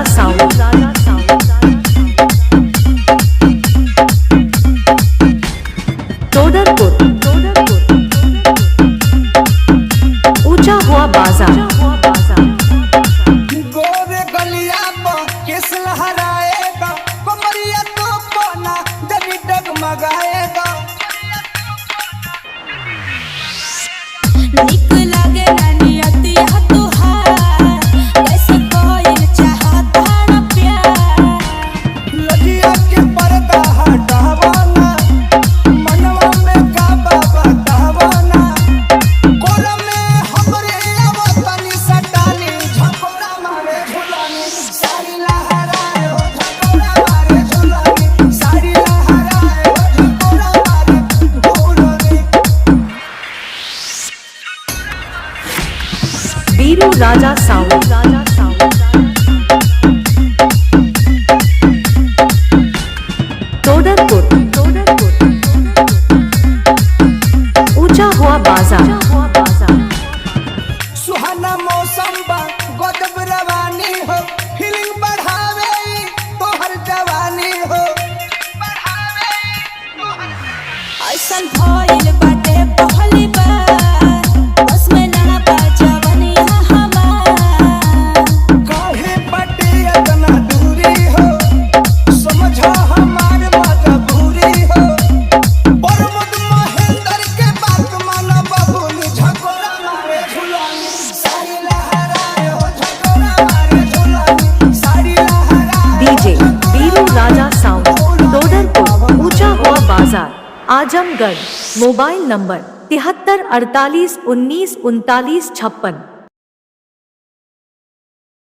राजा sound. Todarpur ऊंचा हुआ बाजार। गोरे गलिया पर किस लहराएगा, कमरिया तो पना जब डगमगाएगा। बीरू राजा साउंड। टोडरपुर ऊंचा हुआ बाजार। सुहाना मौसम बा गजब रवानी हो, फीलिंग बढ़ावे तो हर जवानी हो। ऐसन भइल बाटे पहली बार, बस में ना बजवनी हमार। काहे बाटे इतना दूरी हो, समझो हमार मजबूरी हो। प्रमोद महेंद्र के बात माना बबुल, झकोरा मारे झुलानी साड़ी लहराए हो, झकोरा मारे झुलानी साड़ी लहराए। डीजे बीरू राजा साउंड। टोडरपुर ऊंचा हुआ बाजार आजमगढ़। Mobile number 73 48 19 39 56।